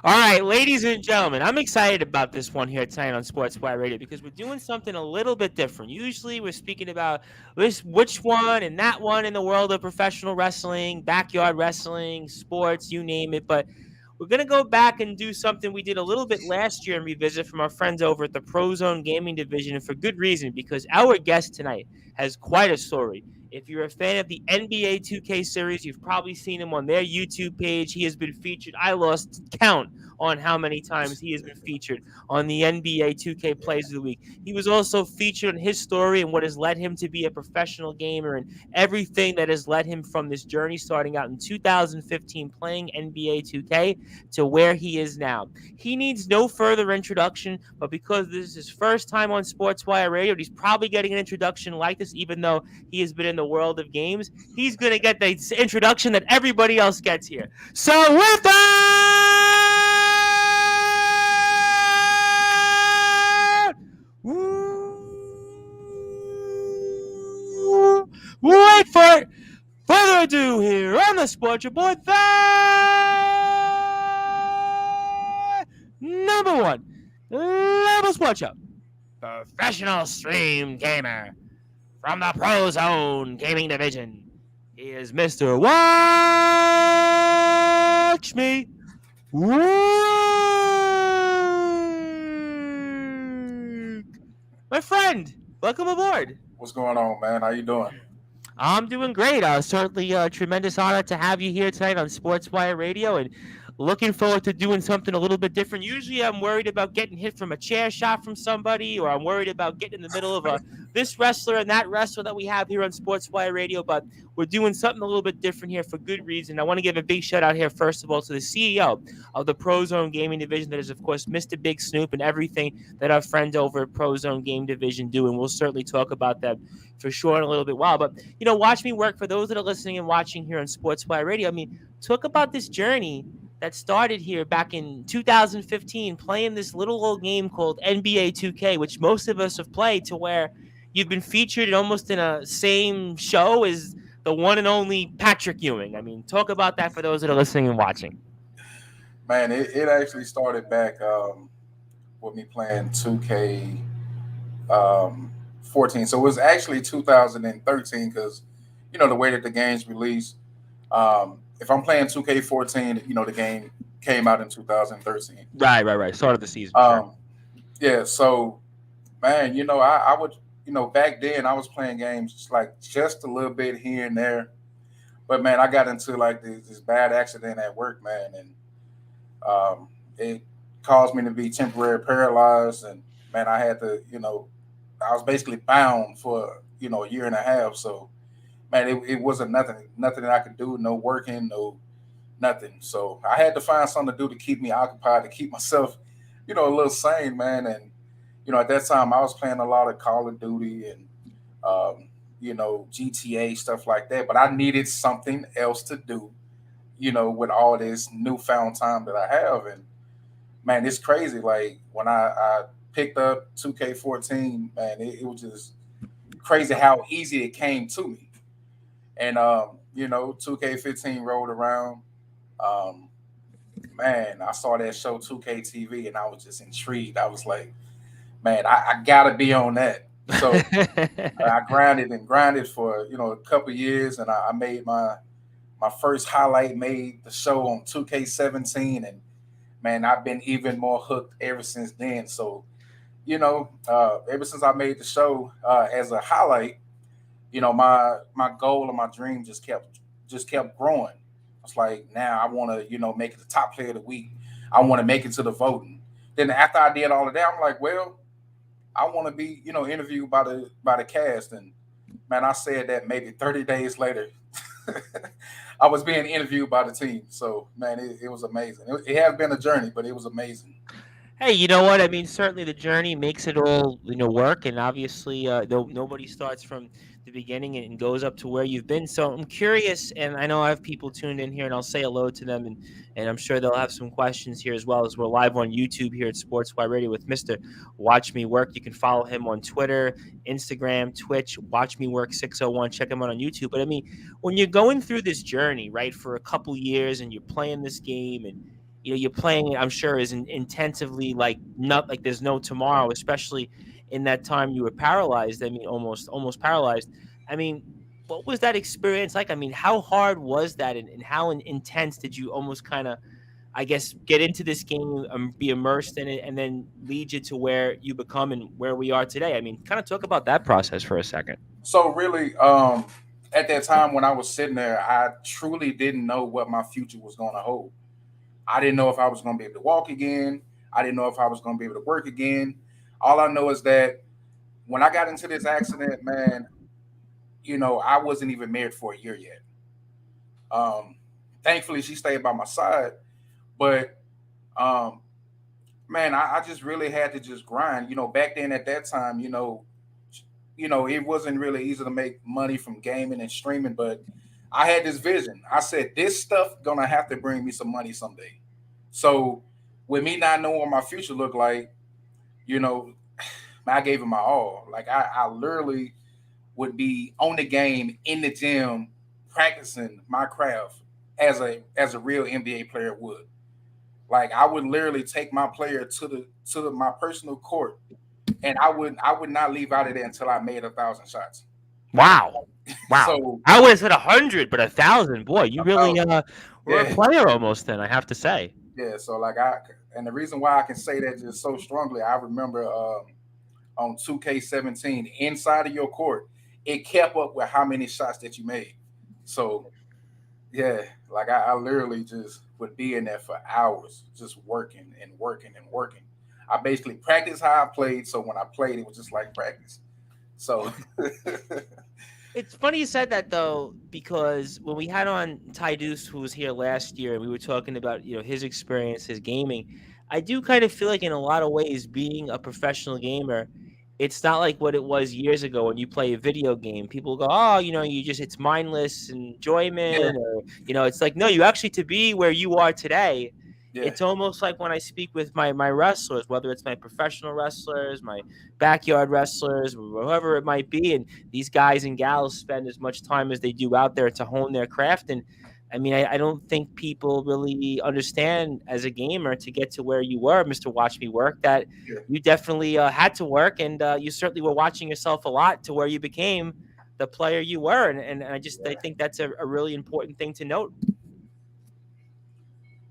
All right, ladies and gentlemen, I'm excited about this one here tonight on Sportswire Radio because we're doing something a little bit different. Usually, we're speaking about which one and that one in the world of professional wrestling, backyard wrestling, sports, you name it. But we're going to go back and do something we did a little bit last year and revisit from our friends over at the Pro Zone Gaming Division, and for good reason, because our guest tonight has quite a story. If you're a fan of the NBA 2K series, you've probably seen him on their YouTube page. He has been featured. I lost count on how many times he has been featured on the NBA 2K Plays of the Week. He was also featured in his story and what has led him to be a professional gamer and everything that has led him from this journey starting out in 2015 playing NBA 2K to where he is now. He needs no further introduction, but because this is his first time on Sportswire Radio, he's probably getting an introduction like this, even though he has been in the world of games. He's going to get the introduction that everybody else gets here. So with that, wait for it. Further ado here on the Sports Report, number one level sports show, professional stream gamer from the Pro Zone Gaming Division. He is Mr. Watch Me Work. My friend, welcome aboard. What's going on, man? How you doing? I'm doing great. Certainly a tremendous honor to have you here tonight on Sportswire Radio and looking forward to doing something a little bit different. Usually I'm worried about getting hit from a chair shot from somebody, or I'm worried about getting in the middle of this wrestler and that wrestler that we have here on Sportswire Radio, but we're doing something a little bit different here for good reason. I want to give a big shout out here, first of all, to the CEO of the Pro Zone Gaming Division, that is, of course, Mr. Big Snoop, and everything that our friends over at Pro Zone Game Division do, and we'll certainly talk about that for sure in a little bit while. But, watch me work for those that are listening and watching here on Sportswire Radio. I mean, talk about this journey that started here back in 2015 playing this little old game called NBA 2K, which most of us have played, to where you've been featured almost in a same show as the one and only Patrick Ewing. I mean, talk about that for those that are listening and watching. Man, it actually started back with me playing 2K 14. So it was actually 2013 because, the way that the game's released. If I'm playing 2K14, the game came out in 2013. Right. Start of the season. Sure. Yeah, so, man, I would, back then I was playing games like just a little bit here and there. But, man, I got into like this bad accident at work, man, and it caused me to be temporarily paralyzed. And, man, I had to, I was basically bound for, a year and a half. So, man, it wasn't nothing that I could do, no working, no nothing. So I had to find something to do to keep me occupied, to keep myself, a little sane, man. And, at that time I was playing a lot of Call of Duty and, GTA, stuff like that. But I needed something else to do, with all this newfound time that I have. And, man, it's crazy. Like when I picked up 2K14, man, it was just crazy how easy it came to me. And 2K15 rolled around. Um, Man, I saw that show 2K TV, and I was just intrigued. I was like, man, I gotta be on that. So I grinded for a couple years, and I made my first highlight, made the show on 2K17, and man, I've been even more hooked ever since then. So ever since I made the show as a highlight, my goal and my dream just kept growing. It's like now I want to make it the top player of the week. I want to make it to the voting. Then after I did all of that, I'm like, well, I want to be interviewed by the cast. And man, I said that maybe 30 days later, I was being interviewed by the team. So man, it was amazing. It has been a journey, but it was amazing. Hey, you know what? I mean, certainly the journey makes it all, work, and obviously, nobody starts from the beginning and goes up to where you've been. So I'm curious, and I know I have people tuned in here, and I'll say hello to them, and I'm sure they'll have some questions here as well, as we're live on YouTube here at Sports Y Radio with Mr. Watch Me Work. You can follow him on Twitter, Instagram, Twitch, WatchMeWork601. Check him out on YouTube. But I mean, when you're going through this journey, right, for a couple years, and you're playing this game, and you're playing it, I'm sure, is intensively, like not like there's no tomorrow, especially in that time you were paralyzed. I mean, almost paralyzed. I mean, what was that experience like? I mean, how hard was that, and how intense did you almost kind of, I guess, get into this game, be immersed in it, and then lead you to where you become and where we are today? I mean, kind of talk about that process for a second. So really, at that time when I was sitting there, I truly didn't know what my future was going to hold. I didn't know if I was going to be able to walk again. I didn't know if I was going to be able to work again. All I know is that when I got into this accident, man, I wasn't even married for a year yet. Um, Thankfully, she stayed by my side, but um, man, I just really had to just grind. Back then at that time, it wasn't really easy to make money from gaming and streaming, but I had this vision. I said, this stuff gonna have to bring me some money someday. So with me not knowing what my future looked like, you know, I gave it my all. Like I literally would be on the game in the gym practicing my craft as a real NBA player would. Like I would literally take my player to my personal court, and I would not leave out of there until I made 1,000 shots. Wow. Wow. So I would have said 100, but 1,000. Boy, you really 1,000, were a yeah, player almost then, I have to say. yeah. So like and the reason why I can say that just so strongly, I remember on 2K17 inside of your court, it kept up with how many shots that you made. So yeah, like I literally just would be in there for hours, just working and working and working. I basically practiced how I played, so when I played, it was just like practice. So It's funny you said that though, because when we had on Ty Deuce, who was here last year, and we were talking about his experience, his gaming, I do kind of feel like in a lot of ways, being a professional gamer, it's not like what it was years ago when you play a video game. People go, oh, you just it's mindless yeah, enjoyment, or it's like no, you actually to be where you are today. yeah, It's almost like when I speak with my wrestlers, whether it's my professional wrestlers, my backyard wrestlers, whoever it might be, and these guys and gals spend as much time as they do out there to hone their craft. And I mean, I don't think people really understand as a gamer to get to where you were, Mr. Watch Me Work, that yeah. you definitely had to work, and you certainly were watching yourself a lot to where you became the player you were. And I think that's a really important thing to note.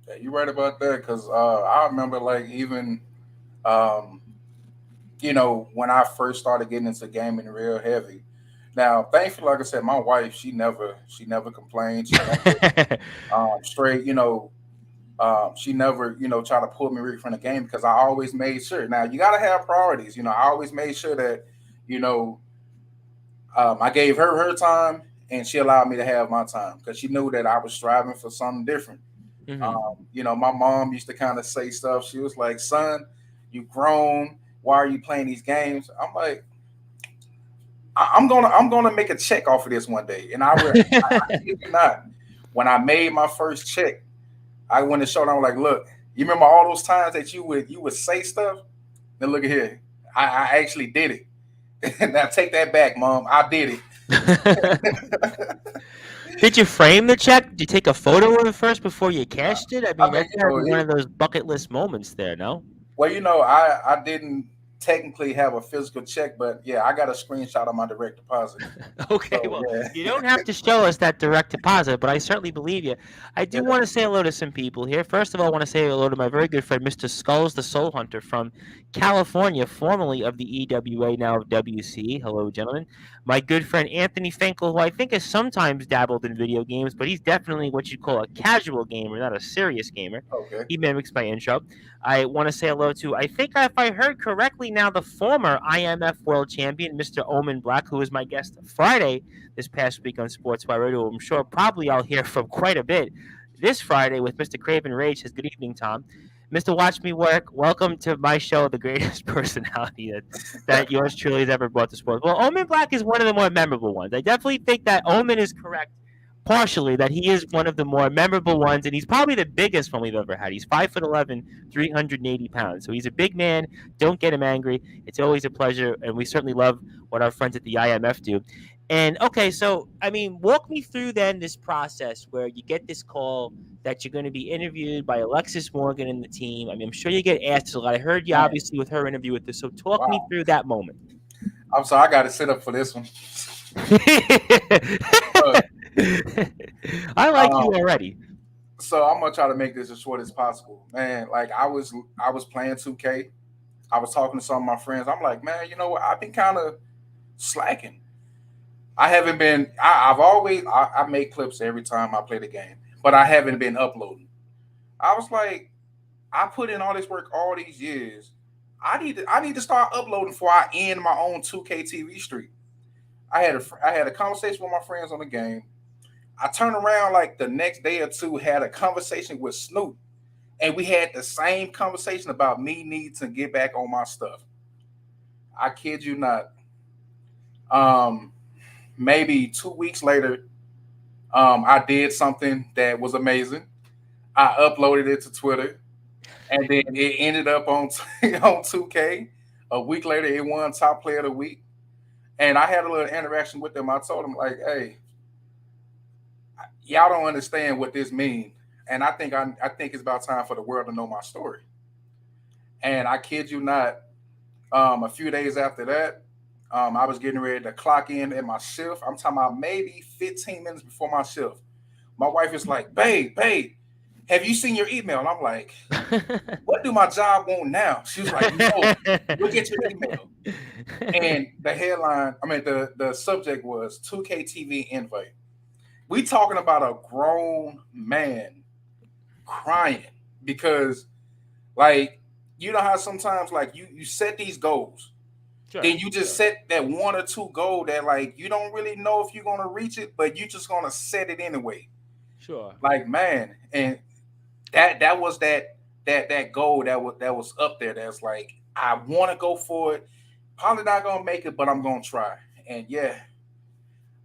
Yeah, you're right about that because I remember like even um, when I first started getting into gaming real heavy. Now, thankfully, like I said, my wife she never complained. She never straight. She never try to pull me away from the game because I always made sure. Now you got to have priorities. I always made sure that you know I gave her time and she allowed me to have my time because she knew that I was striving for something different. Hmm. My mom used to kind of say stuff. She was like, "Son, you grown. Why are you playing these games?" I'm like, I'm gonna make a check off of this one day." And I kid you not. When I made my first check, I went and showed them like, "Look, you remember all those times that you would say stuff? Then look at here. I actually did it. Now take that back, mom. I did it." Did you frame the check? Did you take a photo of it first before you cashed it? I I mean, mean, that's gotta be one of those bucket list moments there, no? well, I didn't technically have a physical check, but yeah, I got a screenshot of my direct deposit. Okay, So well, yeah, you don't have to show us that direct deposit, but I certainly believe you. I yeah, do want to say hello to some people here. First of all, I want to say hello to my very good friend, Mr. Skulls, the Soul Hunter from California, formerly of the EWA, now of WC. Hello, gentlemen. My good friend Anthony Finkel, who I think has sometimes dabbled in video games, but he's definitely what you'd call a casual gamer, not a serious gamer. okay, He mimics my intro. I want to say hello to, I think if I heard correctly now, the former IMF world champion, Mr. Omen Black, who was my guest Friday this past week on Sportswire Radio. I'm sure probably I'll hear from quite a bit this Friday with Mr. Craven Rage. Says, good evening, Tom. Mr. Watch Me Work, welcome to my show, the greatest personality that yours truly has ever brought to sports. Well, Omen Black is one of the more memorable ones. I definitely think that Omen is correct partially that he is one of the more memorable ones, and he's probably the biggest one we've ever had. He's 5'11", 380 pounds. So he's a big man. Don't get him angry. It's always a pleasure, and we certainly love what our friends at the IMF do. And okay, so I mean, walk me through then this process where you get this call that you're going to be interviewed by Alexis Morgan and the team. I mean, I'm sure you get asked a lot. I heard you Man, obviously with her interview with this. So talk me wow. through that moment. I'm sorry, I got to sit up for this one. Look, I like you um, already. so I'm gonna try to make this as short as possible, man. Like I was playing 2K. I was talking to some of my friends. I'm like, man, you know what? I've been kind of slacking. I haven't been. I've always. I make clips every time I play the game, but I haven't been uploading. I was like, I put in all this work all these years. I need to start uploading before I end my own 2K TV streak. I had a conversation with my friends on the game. I turned around like the next day or two, had a conversation with Snoop, and we had the same conversation about me needing to get back on my stuff. I kid you not. Um, Maybe 2 weeks later, I did something that was amazing. I uploaded it to Twitter, and then it ended up on on 2K. A week later, it won top player of the week, and I had a little interaction with them. I told them like, "Hey, y'all don't understand what this means, and I think it's about time for the world to know my story." And I kid you not, a few days after that, I was getting ready to clock in at my shift. I'm talking about maybe 15 minutes before my shift. My wife is like, babe, have you seen your email? And I'm like, what do my job want now? She was like, no, look at your email. And the headline, I mean, the subject was 2K TV invite. We talking about a grown man crying because, like, you know how sometimes like you set these goals, Sure, then you just set that one or two goal that like you don't really know if you're gonna reach it, but you just gonna set it anyway. sure. Like man, and that was that goal that was up there. That's like I want to go for it. Probably not gonna make it, but I'm gonna try. And yeah,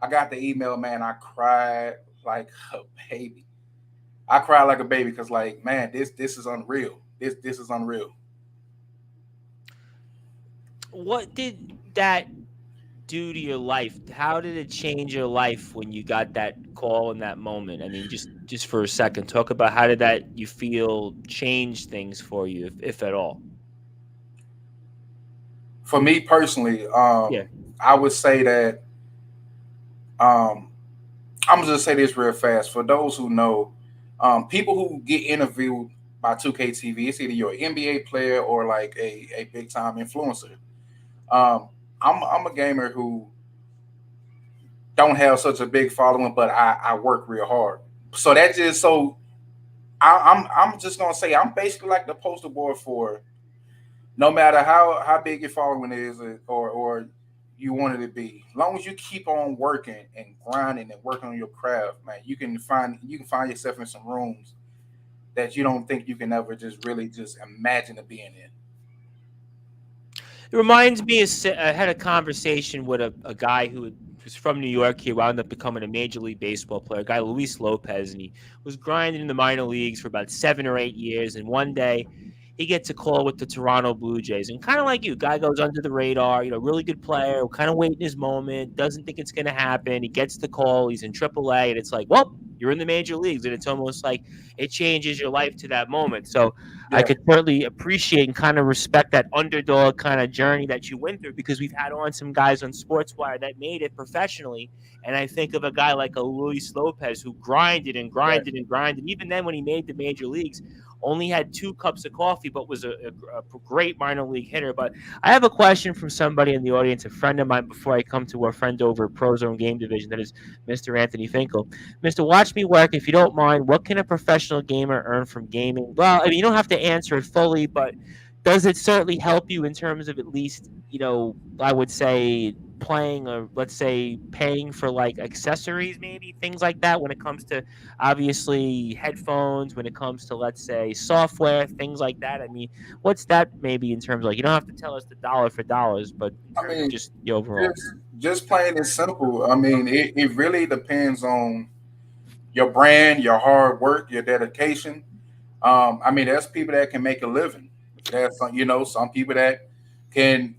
I got the email, man. I cried like a baby. I cried like a baby because like man, this is unreal. This is unreal. What did that do to your life? How did it change your life when you got that call in that moment? I mean, just for a second, talk about how did that you feel change things for you, if at all. For me personally, Yeah, I would say that um, I'm gonna just say this real fast. For those who know, people who get interviewed by 2K TV, it's either you're an NBA player or like a big time influencer. Um, I'm a gamer who don't have such a big following, but I work real hard. So that just so I'm just gonna say I'm basically like the poster boy for no matter how big your following is or you want it to be. As long as you keep on working and grinding and working on your craft, man, you can find yourself in some rooms that you don't think you can ever just really just imagine to being in. it reminds me. I had a conversation with a guy who was from New York. He wound up becoming a major league baseball player, a guy Luis Lopez, and he was grinding in the minor leagues for about 7 or 8 years. And one day, he gets a call with the Toronto Blue Jays, and kind of like you, guy goes under the radar. Really good player, kind of waiting his moment, doesn't think it's going to happen. He gets the call. He's in AAA, and it's like, well, you're in the major leagues, and it's almost like it changes your life to that moment. So I Yeah, could certainly appreciate and kind of respect that underdog kind of journey that you went through because we've had on some guys on Sportswire that made it professionally. And I think of a guy like a Luis Lopez who grinded and yeah. grinded and grinded. Even then, when he made the major leagues, only had 2 cups of coffee, but was a great minor league hitter. But I have a question from somebody in the audience, a friend of mine, before I come to our friend over at Prozone Game Division, that is Mr. Anthony Finkel. Mr. Watch Me Work, if you don't mind, what can a professional gamer earn from gaming? Well, I mean, you don't have to answer it fully, but does it certainly help you in terms of at least, I would say playing or let's say paying for like accessories, maybe things like that when it comes to obviously headphones, when it comes to let's say software, things like that. I mean, what's that maybe in terms of like you don't have to tell us the dollar for dollars, but in I terms of mean, just the overall. just plain and simple. I mean, it really depends on your brand, your hard work, your dedication. I mean, there's people that can make a living. There's some people that can,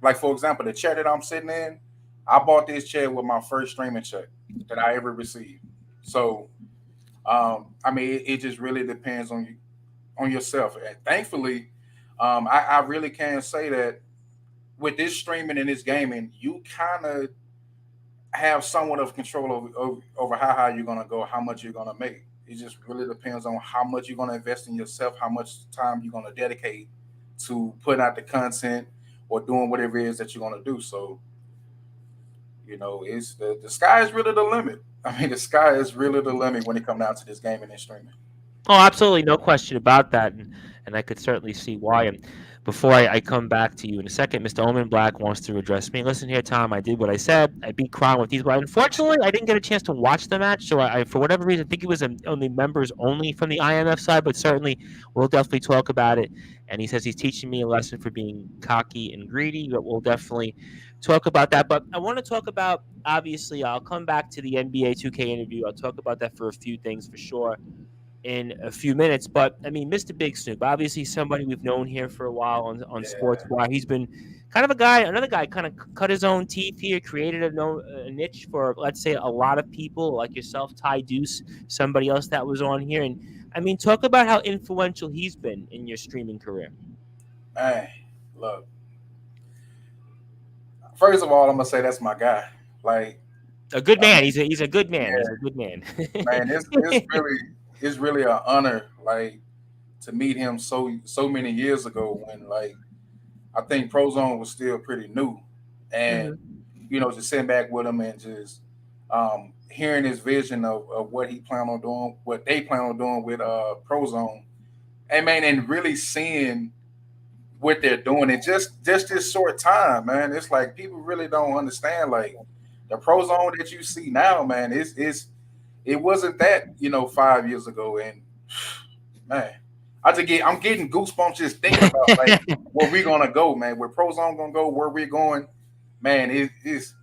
like for example, the chair that I'm sitting in. I bought this chair with my first streaming check that I ever received. So, I mean, it just really depends on you, on yourself. And thankfully, I really can say that with this streaming and this gaming, you kind of have somewhat of control over how high you're gonna go, how much you're gonna make. It just really depends on how much you're gonna invest in yourself, how much time you're gonna dedicate to putting out the content or doing whatever it is that you're gonna do. So, it's the sky is really the limit. I mean, the sky is really the limit when it comes down to this gaming and streaming. Oh, absolutely, no question about that, and I could certainly see why. And before I come back to you in a second, Mr. Omen Black wants to address me. Listen here, Tom. I did what I said. I beat Kron with these, but unfortunately, I didn't get a chance to watch the match. So for whatever reason, I think it was only members only from the IMF side. But certainly, we'll definitely talk about it. And he says he's teaching me a lesson for being cocky and greedy. But we'll definitely talk about that. But I want to talk about, obviously, I'll come back to the NBA 2K interview. I'll talk about that for a few things for sure in a few minutes. But I mean, Mr. Big Snoop, obviously somebody we've known here for a while on Yeah, Sportswire. He's been kind of a guy, another guy, kind of cut his own teeth here, created a niche for, let's say, a lot of people like yourself, Ty Deuce, somebody else that was on here. And I mean, talk about how influential he's been in your streaming career. man. Look, first of all, I'm gonna say that's my guy. Like, A good I man. mean, He's a good man. He's yeah, a good man. man, it's really an honor, like, to meet him so many years ago when, like, I think Prozone was still pretty new, and Mhm. just sitting back with him and just hearing his vision of what he planned on doing, what they plan on doing with Prozone, and man, and really seeing what they're doing in just this short time, man. It's like people really don't understand, like, the Prozone that you see now, man. It wasn't that 5 years ago, and man, I'm getting goosebumps just thinking about, like, where we're gonna go, man. Where Prozone gonna go, where we're going, man. It's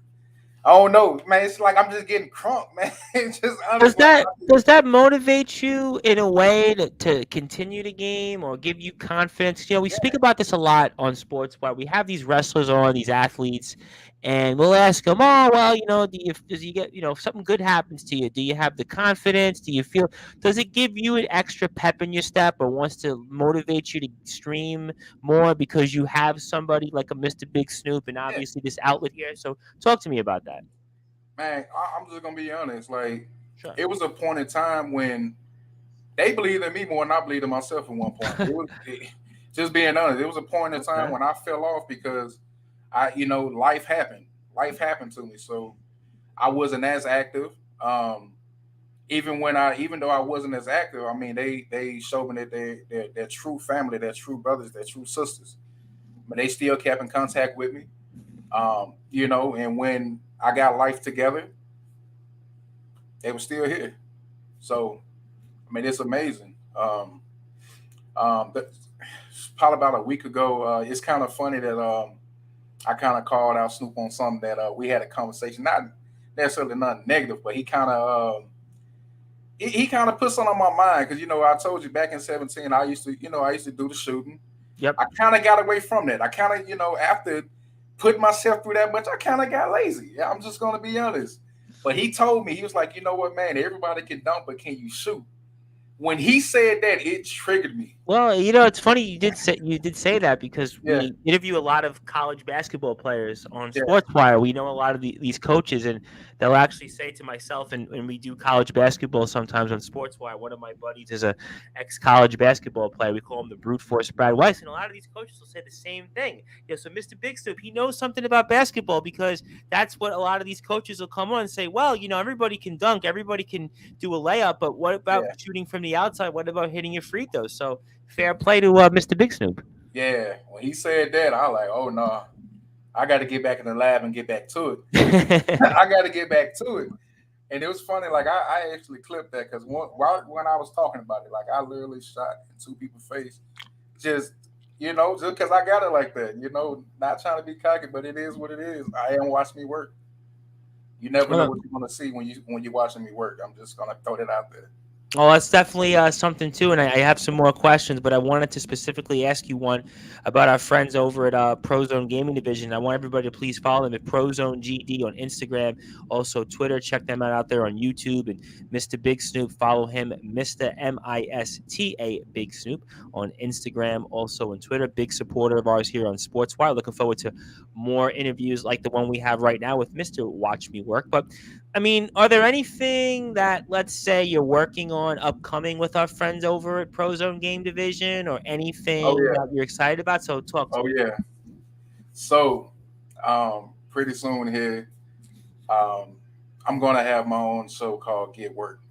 I don't know, man. It's like I'm just getting crunk, man. It's just Does honest, like, that does that motivate you in a way to continue the game or give you confidence? We speak yeah, about this a lot on sports, where we have these wrestlers on, these athletes, and we'll ask them, "Oh, well, does you get, if something good happens to you, do you have the confidence? Do you feel, does it give you an extra pep in your step or wants to motivate you to stream more because you have somebody like a Mr. Big Snoop and yeah, obviously this outlet here?" So talk to me about that. man. I'm just gonna be honest. Like, Sure. it was a point in time when they believed in me more than I believed in myself. At one point, just being honest, it was a point in time Okay. when I fell off because life happened. Life happened to me, so I wasn't as active. Um, even though I wasn't as active, I mean, they showed me that they're true family, they're true brothers, they're true sisters. But they still kept in contact with me. And when I got life together, they were still here. So, I mean, it's amazing. But probably about a week ago, it's kind of funny that I kind of called out Snoop on something that we had a conversation, not necessarily nothing negative, but he kind of put something on my mind because I told you back in 17 I used to do the shooting. Yep. I kind of got away from that. I kind of after putting myself through that much, I kind of got lazy. Yeah, I'm just gonna be honest. But he told me, he was like, you know what, man, everybody can dunk, but can you shoot? When he said that, it triggered me. Well, it's funny you did say that because Yeah, we interview a lot of college basketball players on yeah, Sportswire. We know a lot of these coaches, and they'll actually say to myself, and we do college basketball sometimes on Sportswire. One of my buddies is a ex-college basketball player. We call him the brute force Brad Weiss, and a lot of these coaches will say the same thing. So Mr. Big Stoop, he knows something about basketball because that's what a lot of these coaches will come on and say. Well, everybody can dunk, everybody can do a layup, but what about yeah, shooting from the outside? What about hitting your free throws? So fair play to Mr. Big Snoop. yeah. When he said that, I like, oh no, I got to get back in the lab and get back to it. I got to get back to it. And it was funny, like I actually clipped that because when I was talking about it, like I literally shot in two people's face, just just because I got it like that. Not trying to be cocky, but it is what it is. I am watch me work. You never know Well, what you're gonna see when you're watching me work. I'm just gonna throw that out there. Oh, that's definitely something too, and I have some more questions, but I wanted to specifically ask you one about our friends over at Prozone Gaming Division. I want everybody to please follow them at Prozone GD on Instagram, also Twitter. Check them out there on YouTube, and Mr. Big Snoop, follow him, Mr. Mista Big Snoop on Instagram, also on Twitter. Big supporter of ours here on Sportswire. Looking forward to more interviews like the one we have right now with Mr. Watch Me Work, but. I mean, are there anything that, let's say, you're working on upcoming with our friends over at Prozone Game Division, or Oh anything yeah, that you're excited about? So talk to oh me. yeah. So, pretty soon here, um, I'm gonna have my own show called Get Work.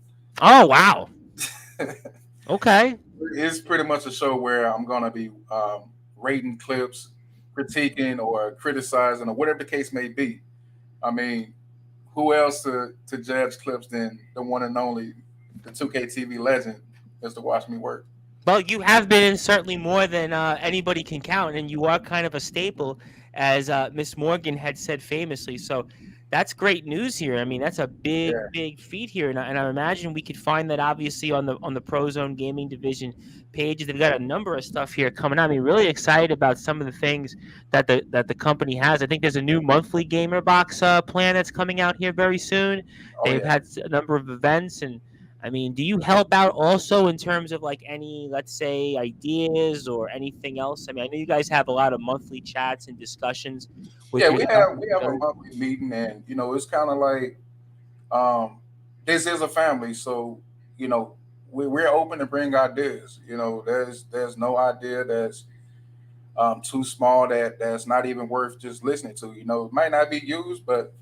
Oh wow. Okay. It's pretty much a show where I'm gonna be rating clips, critiquing or criticizing or whatever the case may be. I mean, who else to judge clips than the one and only, the 2K TV legend, Mr. Watch Me Work. Well, you have been in certainly more than anybody can count, and you are kind of a staple, as Miss Morgan had said famously. So that's great news here. I mean, that's a big, Yeah, big feat here, and I imagine we could find that obviously on the Prozone Gaming Division pages. They've got a number of stuff here coming out. I mean, really excited about some of the things that the company has. I think there's a new monthly gamer box plan that's coming out here very soon. oh They've yeah, had a number of events and. I mean, do you help out also in terms of like any, let's say, ideas or anything else? I mean, I know you guys have a lot of monthly chats and discussions with yeah. your We staff, have which we is have a very monthly meeting, and it's kind of like um, this is a family, so we're open to bring ideas. There's no idea that's too small that's not even worth just listening to. It might not be used, but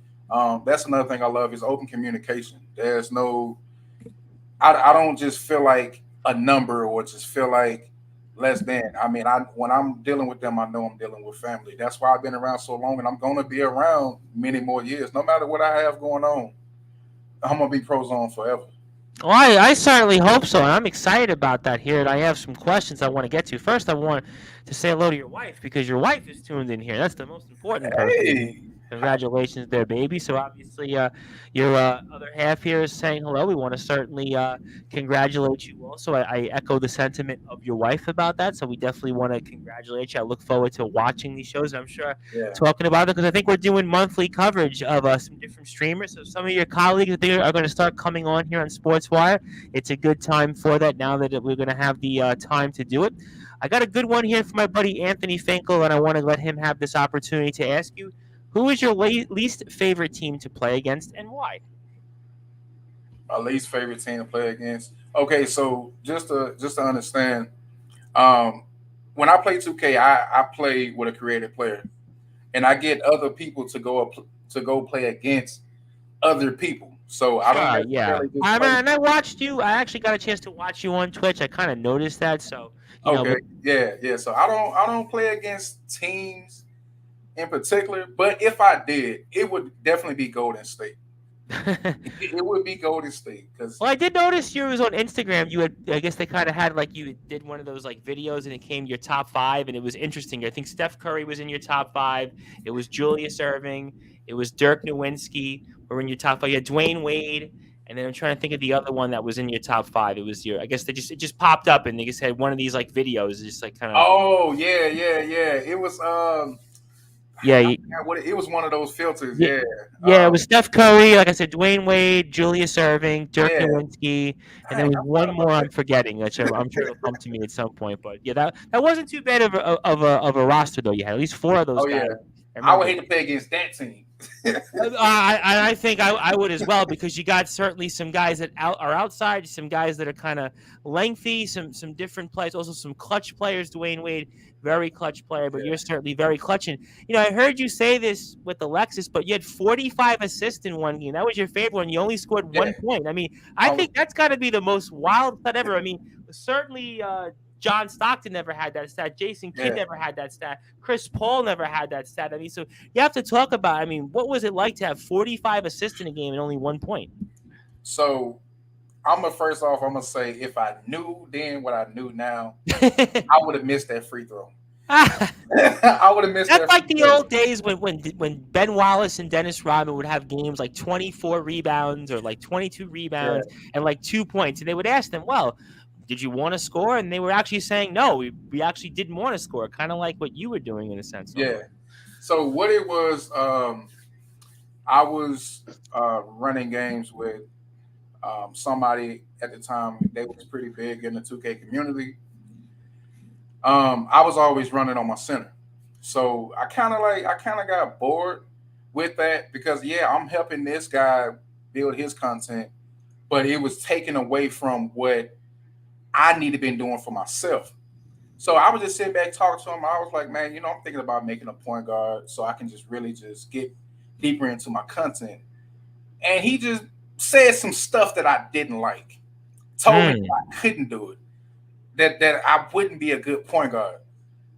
that's another thing I love is open communication. There's no, I don't just feel like a number or just feel like less than. I mean, when I'm dealing with them, I know I'm dealing with family. That's why I've been around so long, and I'm gonna be around many more years. No matter what I have going on, I'm gonna be pros on forever. well, I certainly hope so, and I'm excited about that here. And I have some questions I want to get to. First, I want to say hello to your wife because your wife is tuned in here. That's the most important person. And Hey, congratulations there, baby. So obviously, your other half here is saying hello. We want to certainly congratulate you also. I echo the sentiment of your wife about that. So we definitely want to congratulate you. I look forward to watching these shows. I'm sure yeah, talking about it because I think we're doing monthly coverage of some different streamers. So some of your colleagues I think are going to start coming on here on Sportswire. It's a good time for that now that we're going to have the time to do it. I got a good one here for my buddy Anthony Finkel, and I want to let him have this opportunity to ask you, who is your least favorite team to play against and why? my least favorite team to play against. Okay, so just to understand, um, when I play 2K, I play with a creative player, and I get other people to go play against other people. So I don't Sure, yeah. necessarily just I mean, play. and I watched you. I actually got a chance to watch you on Twitch. I kind of noticed that. So, Okay, yeah, yeah. So I don't play against teams in particular, but if I did, it would definitely be Golden State. It would be Golden State because Well, I did notice you was on Instagram. You had, I guess they kind of had like you did one of those like videos, and it came your top five, and it was interesting. I think Steph Curry was in your top five. It was Julius Irving. It was Dirk Nowitzki were in your top five. You had Dwayne Wade, and then I'm trying to think of the other one that was in your top five. It was your, I guess it just popped up, and they just had one of these like videos, just like kind of oh yeah, yeah, yeah. It was yeah, I forgot what it was one of those filters. yeah. Yeah, Yeah, it was Steph Curry, like I said, Dwayne Wade, Julius Irving, Dirk yeah. Nowitzki, and there Dang, was I one forgot about more I'm forgetting, which I'm sure it'll come to me at some point. But yeah, that wasn't too bad of a roster though. You had at least four of those oh yeah, guys. I I would remember. hate to play against that team. I think I would as well because you got certainly some guys that are outside, some guys that are kind of lengthy, some different players, also some clutch players. Dwayne Wade, very clutch player, but you're Yeah, certainly very clutch. And I heard you say this with Alexis, but you had 45 assists in one game. That was your favorite one. You only scored yeah. 1 point. I mean, I Um, think that's got to be the most wild stat ever. I mean, certainly. John Stockton never had that stat. Jason Kidd yeah. never had that stat. Chris Paul never had that stat. I mean, so you have to talk about. I mean, what was it like to have 45 assists in a game and only 1 point? So first off, I'm gonna say if I knew then what I knew now, I would have missed that free throw. I would have missed That's that for like the sure. old days when Ben Wallace and Dennis Rodman would have games like 24 rebounds or like 22 rebounds Yeah, and like 2 points, and they would ask them, "Well, did you want to score?" And they were actually saying, "No, we actually didn't want to score." Kind of like what you were doing in a sense, yeah. almost. So what it was, I was running games with somebody at the time. They was pretty big in the 2K community. I was always running on my center, so I kind of got bored with that because yeah, I'm helping this guy build his content, but it was taken away from what I need to been doing for myself. So I was just sitting back talking to him. I was like, man, I'm thinking about making a point guard so I can just really just get deeper into my content. And he just said some stuff that I didn't like. Told me that Hmm. I couldn't do it. That I wouldn't be a good point guard.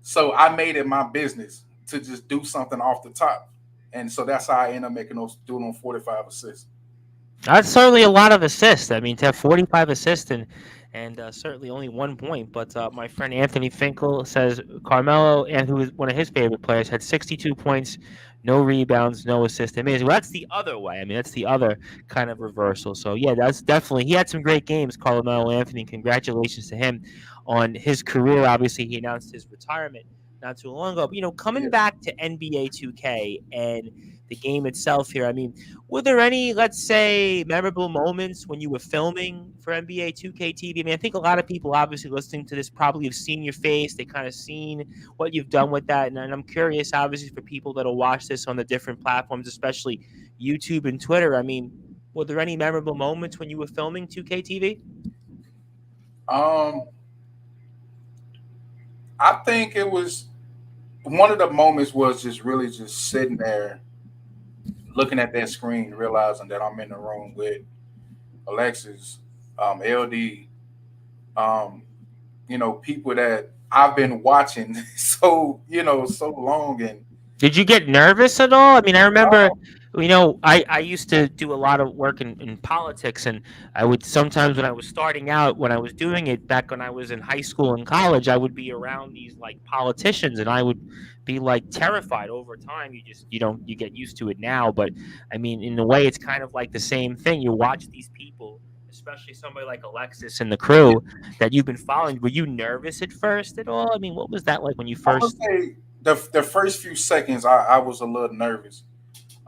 So I made it my business to just do something off the top. And so that's how I ended up making those doing on 45 assists. That's certainly a lot of assists. I mean, to have 45 assists and certainly only 1 point. But my friend Anthony Finkel says Carmelo, and who is one of his favorite players, had 62 points, no rebounds, no assists. Amazing. Well, that's the other way. I mean, that's the other kind of reversal. So yeah, that's definitely he had some great games. Carmelo Anthony. Congratulations to him on his career. Obviously, he announced his retirement not too long ago. But coming Yeah. back to NBA 2K and the game itself here. I mean, were there any, let's say, memorable moments when you were filming for NBA 2K TV? I mean, I think a lot of people obviously listening to this probably have seen your face. They kind of seen what you've done with that. And I'm curious, obviously, for people that'll watch this on the different platforms, especially YouTube and Twitter. I mean, were there any memorable moments when you were filming 2K TV? Um, I think it was one of the moments was just really just sitting there looking at that screen, realizing that I'm in the room with Alexis, LD, um, people that I've been watching so long. And Did you get nervous at all? I mean, I remember, um, I used to do a lot of work in politics, and I would sometimes when I was starting out, when I was doing it back when I was in high school and college, I would be around these like politicians, and I would be like terrified over time. You get used to it now, but I mean, in a way, it's kind of like the same thing. You watch these people, especially somebody like Alexis and the yeah, crew that you've been following. Were you nervous at first at all? I mean, what was that like when you I'm gonna first? say the first few seconds I was a little nervous,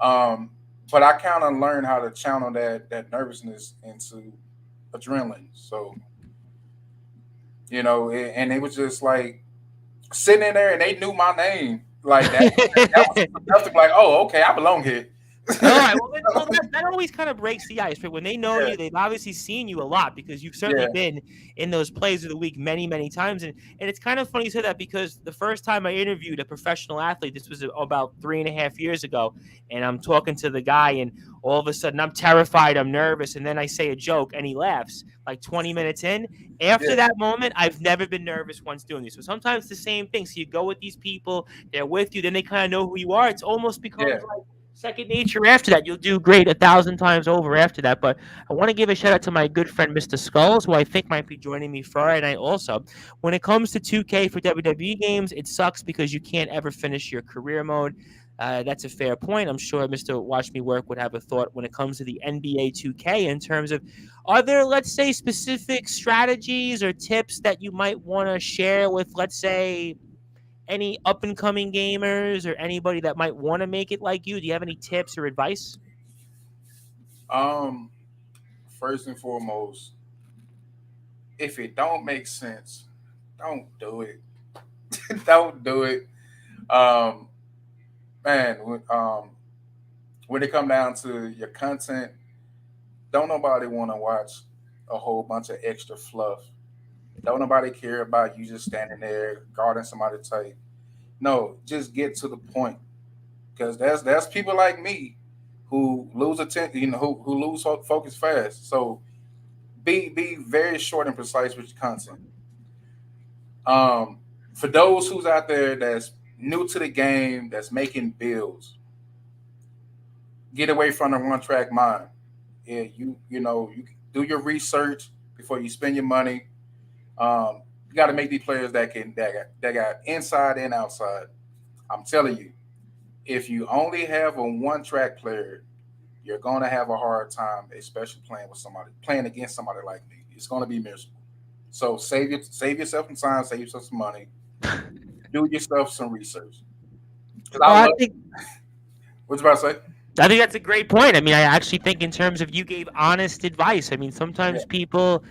um, but I kind of learned how to channel that nervousness into adrenaline. So and it was just like sitting in there, and they knew my name like that. That was enough to be like, oh, okay, I belong here. All right. Well, that always kind of breaks the ice. But when they know Yeah, you, they've obviously seen you a lot because you've certainly yeah, been in those plays of the week many, many times. And it's kind of funny you say that because the first time I interviewed a professional athlete, this was about 3.5 years ago, and I'm talking to the guy, and all of a sudden I'm terrified, I'm nervous, and then I say a joke, and he laughs. Like 20 minutes in, after yeah, that moment, I've never been nervous once doing this. So sometimes the same thing. So you go with these people, they're with you, then they kind of know who you are. It's almost yeah. becomes like second nature after that. You'll do great 1,000 times over after that. But I want to give a shout out to my good friend Mr. Skulls, who I think might be joining me Friday night also. When it comes to 2K for WWE games, it sucks because you can't ever finish your career mode. That's a fair point. I'm sure Mr. Watch Me Work would have a thought when it comes to the NBA 2K in terms of are there, let's say, specific strategies or tips that you might want to share with, let's say, any up and coming gamers or anybody that might want to make it like you? Do you have any tips or advice? Um, First and foremost, if it don't make sense, don't do it. Don't do it. Um, Man, when it come down to your content, don't nobody want to watch a whole bunch of extra fluff. Don't nobody care about you just standing there guarding somebody tight. No, just get to the point. Because there's people like me who lose attention, who lose focus fast. So be very short and precise with your content. Um, for those who's out there that's new to the game, that's making bills, get away from the one track mind. Yeah, you do your research before you spend your money. Um, You got to make these players that got inside and outside. I'm telling you, if you only have a one track player, you're gonna have a hard time, especially playing against somebody like me. It's gonna be miserable. So save yourself some time, save yourself some money, do yourself some research. Because I Well, I love think what you about to say. I think that's a great point. I mean, I actually think in terms of you gave honest advice. I mean, Yeah, sometimes people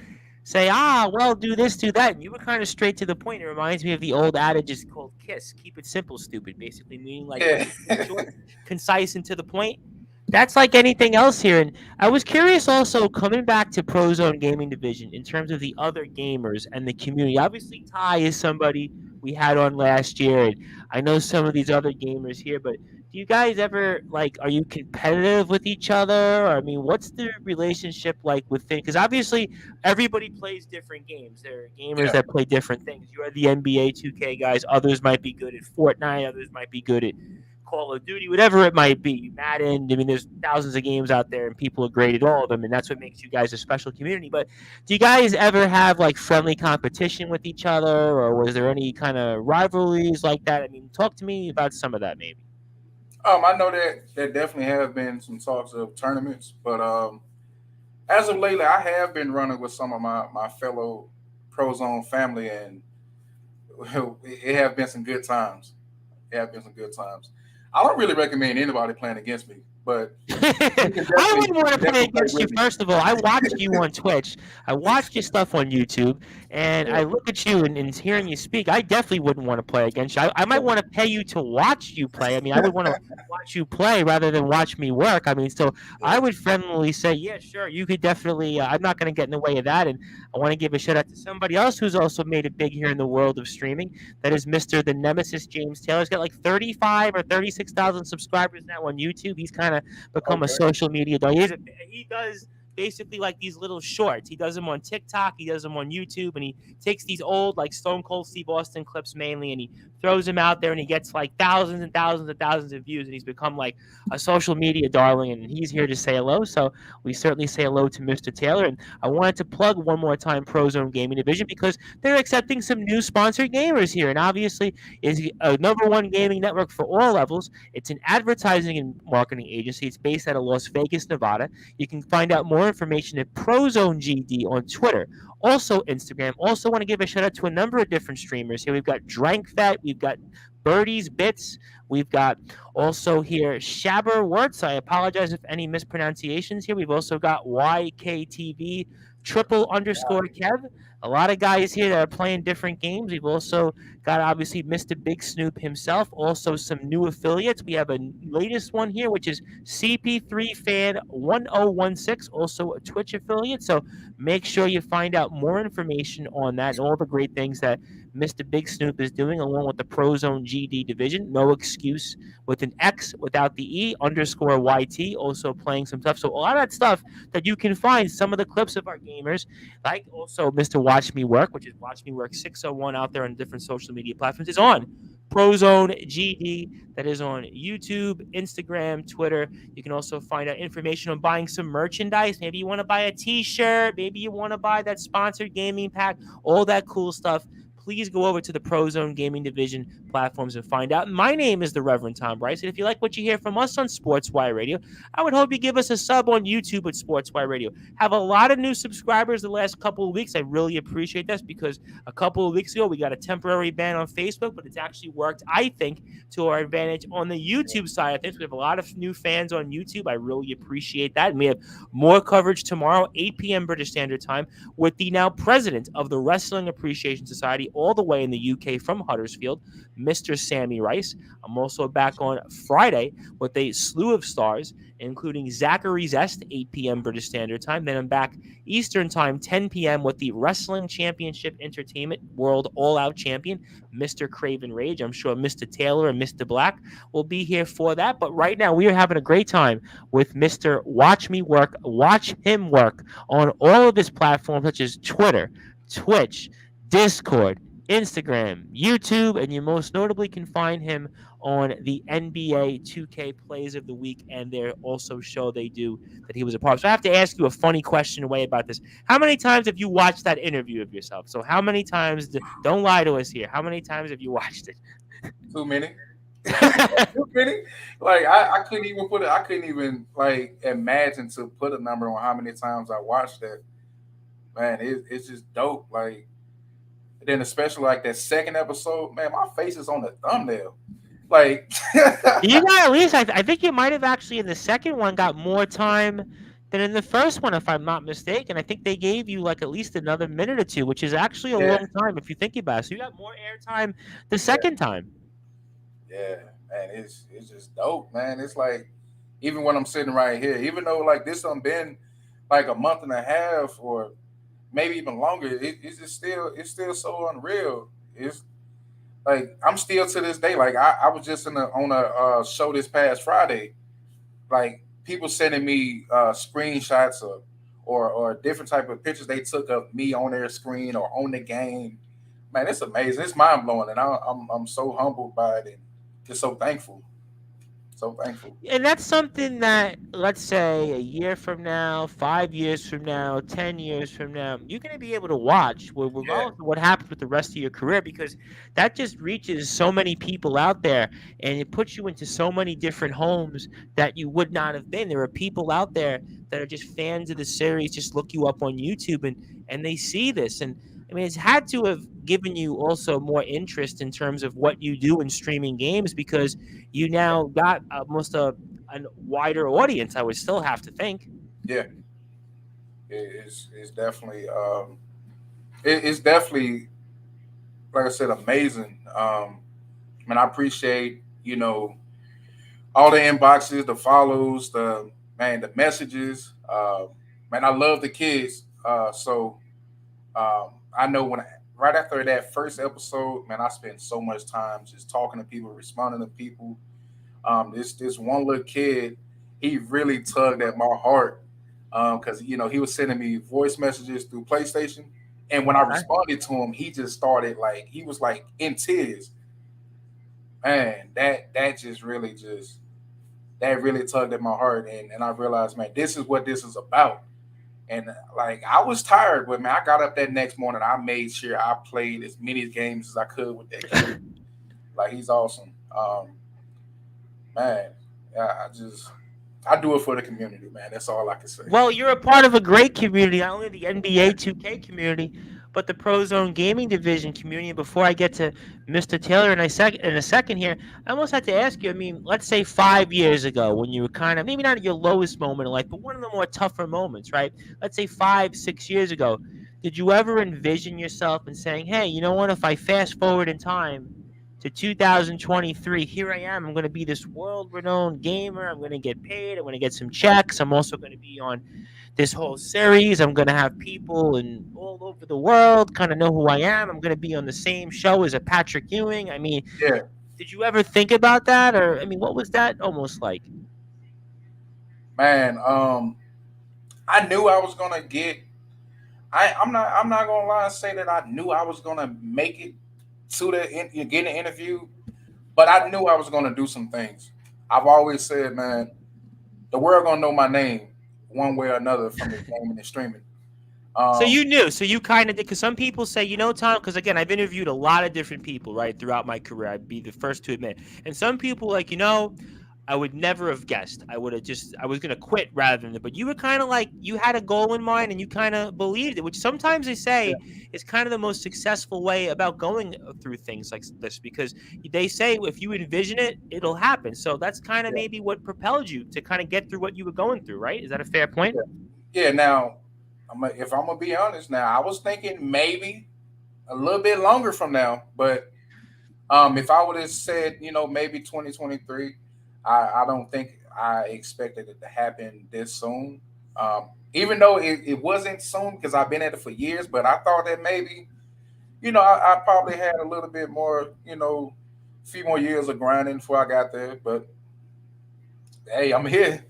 say, well, do this, do that. And you were kind of straight to the point. It reminds me of the old adage is called KISS, keep it simple, stupid, basically meaning like yeah, keep it short, concise, and to the point. That's like anything else here. And I was curious also coming back to Prozone Gaming Division in terms of the other gamers and the community. Obviously, Ty is somebody we had on last year, and I know some of these other gamers here, but do you guys ever like are you competitive with each other? Or I mean, what's the relationship like within? Because obviously everybody plays different games. There are gamers yeah. that play different things. You are the NBA 2K guys. Others might be good at Fortnite. Others might be good at Call of Duty, whatever it might be. Madden. I mean, there's thousands of games out there, and people are great at all of them, and that's what makes you guys a special community. But do you guys ever have like friendly competition with each other, or was there any kind of rivalries like that? I mean, talk to me about some of that, maybe. I know that there definitely have been some talks of tournaments, but as of lately, I have been running with some of my fellow Prozone family, and it have been some good times. It have been some good times. I don't really recommend anybody playing against me, but I wouldn't you want to can play definitely play against you. with me. First of all, I watched you on Twitch. I watched your stuff on YouTube, and Yeah, I look at you and hearing you speak. I definitely wouldn't want to play against you. I might yeah, want to pay you to watch you play. I mean, I would want to watch you play rather than watch me work. I mean, so yeah. I would friendly say, yeah, sure, you could definitely. I'm not going to get in the way of that, and I want to give a shout out to somebody else who's also made it big here in the world of streaming. That is Mr. The Nemesis James Taylor. He's got like 35 or 36,000 subscribers now on YouTube. He's kind of become a Okay, social media dog. He does basically like these little shorts. He does them on TikTok, he does them on YouTube, and he takes these old like Stone Cold Steve Austin clips mainly, and he throws them out there, and he gets like thousands and thousands and thousands of views, and he's become like a social media darling. And he's here to say hello, so we certainly say hello to Mr. Taylor. And I wanted to plug one more time Prozone Gaming Division because they're accepting some new sponsored gamers here, and obviously is a number one gaming network for all levels. It's an advertising and marketing agency. It's based out of Las Vegas, Nevada. You can find out more information at Prozone GD on Twitter, also Instagram. Also want to give a shout out to a number of different streamers here. We've got Drankfat, we've got Birdies Bits, we've got also here Shabber Words. I apologize if any mispronunciations here. We've also got YKTV triple underscore Kev. A lot of guys here that are playing different games. We've also got obviously Mr. Big Snoop himself. Also some new affiliates. We have a latest one here, which is CP3 Fan 1016, also a Twitch affiliate. So make sure you find out more information on that and all the great things that Mr. Big Snoop is doing, along with the Prozone GD division. No excuse with an X without the E underscore YT. Also playing some stuff. So a lot of that stuff that you can find some of the clips of our gamers, like also Mr. Watch Me Work, which is WatchMeWork601 out there on different social media platforms, is on Prozone GD. That is on YouTube, Instagram, Twitter. You can also find out information on buying some merchandise. Maybe you want to buy a t-shirt. Maybe you want to buy that sponsored gaming pack, all that cool stuff. Please go over to the Prozone Gaming Division platforms and find out. My name is the Reverend Tom Bryce, and if you like what you hear from us on Sportswire Radio, I would hope you give us a sub on YouTube at Sportswire Radio. Have a lot of new subscribers the last couple of weeks. I really appreciate this because a couple of weeks ago we got a temporary ban on Facebook, but it's actually worked, I think, to our advantage on the YouTube side of things. We have a lot of new fans on YouTube. I really appreciate that. And we have more coverage tomorrow, 8 p.m. British Standard Time, with the now president of the Wrestling Appreciation Society, all the way in the UK from Huddersfield, Mr. Sammy Rice. I'm also back on Friday with a slew of stars, including Zachary Zest, 8 p.m. British Standard Time. Then I'm back Eastern Time, 10 p.m. with the Wrestling Championship Entertainment World All-Out Champion, Mr. Craven Rage. I'm sure Mr. Taylor and Mr. Black will be here for that. But right now, we are having a great time with Mr. Watch Me Work, Watch Him Work on all of his platforms, such as Twitter, Twitch, Discord, Instagram, YouTube, and you most notably can find him on the NBA 2K Plays of the Week and their also show they do that he was a part of. So I have to ask you a funny question away about this. How many times have you watched that interview of yourself? So how many times? Don't lie to us here. How many times have you watched Too many. it? Too many. Like I couldn't even put it. I couldn't even like imagine to put a number on how many times I watched that. Man, it's just dope. Like then especially like that second episode, man, my face is on the thumbnail. Like You got at least. I think you might have actually in the second one got more time than in the first one, if I'm not mistaken. I think they gave you like at least another minute or two, which is actually a yeah, long time if you think about it. So you got more airtime the yeah, second time. yeah, man, it's just dope, man. It's like even when I'm sitting right here, even though like this done been like a month and a half or maybe even longer, it's just still so unreal. It's like I'm still to this day. Like I was just on a show this past Friday. Like people sending me screenshots of or different type of pictures they took of me on their screen or on the game. Man, it's amazing. It's mind blowing, and I'm so humbled by it and just so thankful. So thankful. And that's something that, let's say, a year from now, 5 years from now, 10 years from now, you're going to be able to watch, Yeah, regardless of what happens with the rest of your career, because that just reaches so many people out there and it puts you into so many different homes that you would not have been. There are people out there that are just fans of the series, just look you up on YouTube and they see this. And I mean, it's had to have given you also more interest in terms of what you do in streaming games because you now got almost a wider audience. I would still have to think. yeah. It's definitely it's definitely like I said amazing. Man, I appreciate all the inboxes, the follows, the messages. Man, I love the kids. I know right after that first episode, man, I spent so much time just talking to people, responding to people. This one little kid, he really tugged at my heart because he was sending me voice messages through PlayStation, and when I Okay. responded to him, he just started like he was like in tears. Man, that just really just that really tugged at my heart, and I realized, man, this is what this is about. And like I was tired, but man, I got up that next morning. I made sure I played as many games as I could with that kid. Like he's awesome. Man, I do it for the community, man. That's all I can say. Well, you're a part of a great community, not only the NBA 2K community, but the Pro Zone Gaming Division community. Before I get to Mr. Taylor in a second here, I almost had to ask you. I mean, let's say 5 years ago, when you were kind of maybe not at your lowest moment in life, but one of the more tougher moments, right? Let's say 5, 6 years ago, did you ever envision yourself and saying, "Hey, you know what? If I fast forward in time to 2023, here I am. I'm going to be this world-renowned gamer. I'm going to get paid. I'm going to get some checks. I'm also going to be on this whole series. I'm going to have people in all over the world kind of know who I am. I'm going to be on the same show as a Patrick Ewing." I mean, Yeah, did you ever think about that, or I mean, what was that almost like? man. I knew I was gonna get. I'm not gonna lie and say that I knew I was gonna make it to get an interview, but I knew I was gonna do some things. I've always said, man, the world gonna know my name one way or another from this gaming and streaming. So Um, you knew, so you kind of did, because some people say, Tom, because again, I've interviewed a lot of different people, right, throughout my career. I'd be the first to admit, and some people like, I would never have guessed. I was gonna quit rather than. But you were kind of like you had a goal in mind and you kind of believed it, which sometimes they yeah, say is kind of the most successful way about going through things like this because they say if you envision it, it'll happen. So that's kind of yeah, maybe what propelled you to kind of get through what you were going through, right? Is that a fair point? yeah. Yeah. Now, if I'm gonna be honest, now I was thinking maybe a little bit longer from now, but if I would have said, maybe 2023, I don't think I expected it to happen this soon. Even though it wasn't soon because I've been at it for years, but I thought that maybe, I probably had a little bit more, a few more years of grinding before I got there. But hey, I'm here.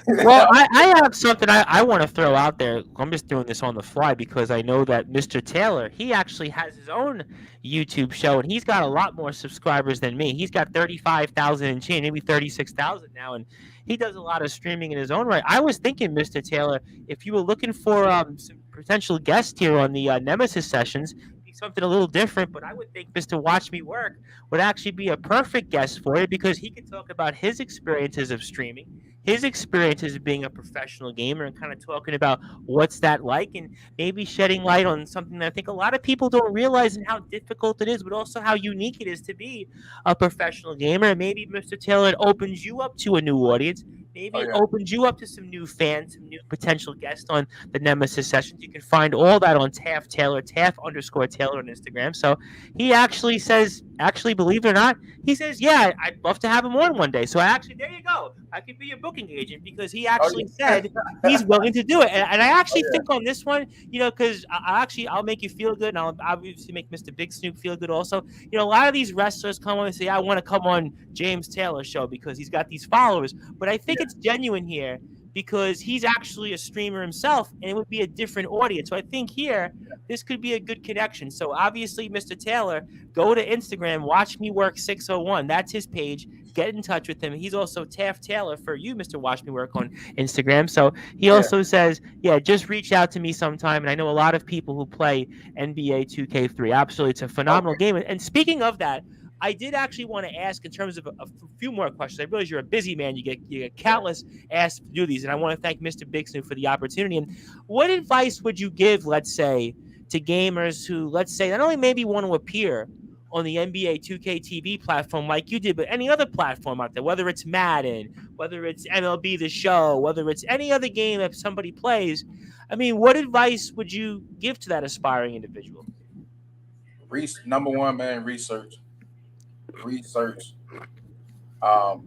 Well, I have something I want to throw out there. I'm just doing this on the fly because I know that Mr. Taylor, he actually has his own YouTube show and he's got a lot more subscribers than me. He's got 35,000 and change, maybe 36,000 now, and he does a lot of streaming in his own right. I was thinking, Mr. Taylor, if you were looking for some potential guests here on the Nemesis sessions, be something a little different, but I would think Mr. Watch Me Work would actually be a perfect guest for you because he could talk about his experiences of streaming, his experiences of being a professional gamer, and kind of talking about what's that like, and maybe shedding light on something that I think a lot of people don't realize and how difficult it is, but also how unique it is to be a professional gamer. And maybe Mr. Taylor, it opens you up to a new audience. Maybe Oh it yeah, opens you up to some new fans, some new potential guests on the Nemesis sessions. You can find all that on Taft Taylor, Taft_Taylor on Instagram. So he actually says, actually, believe it or not, he says, "Yeah, I'd love to have him on one day." So I actually, there you go. I could be your booking agent because he oh actually yeah, said he's willing to do it. And I oh actually yeah, think on this one, because I'll make you feel good, and I'll obviously make Mr. Big Snoop feel good also. A lot of these wrestlers come on and say, "I want to come on James Taylor's show because he's got these followers," but I think yeah, it's genuine here because he's actually a streamer himself, and it would be a different audience. So I think here this could be a good connection. So obviously, Mr. Taylor, go to Instagram, WatchMeWork601. That's his page. Get in touch with him. He's also Taft Taylor for you, Mr. Watch Me Work on Instagram. So he yeah. also says, yeah, just reach out to me sometime. And I know a lot of people who play NBA 2K3. Absolutely. It's a phenomenal Okay, game. And speaking of that, I did actually want to ask in terms of a few more questions. I realize you're a busy man. You get yeah. countless asks to do these. And I want to thank Mr. Bixon for the opportunity. And what advice would you give, let's say, to gamers who, let's say, not only maybe want to appear on the NBA 2K TV platform like you did, but any other platform out there, whether it's Madden, whether it's MLB The Show, whether it's any other game that somebody plays. I mean, what advice would you give to that aspiring individual? Number one, man, research, research.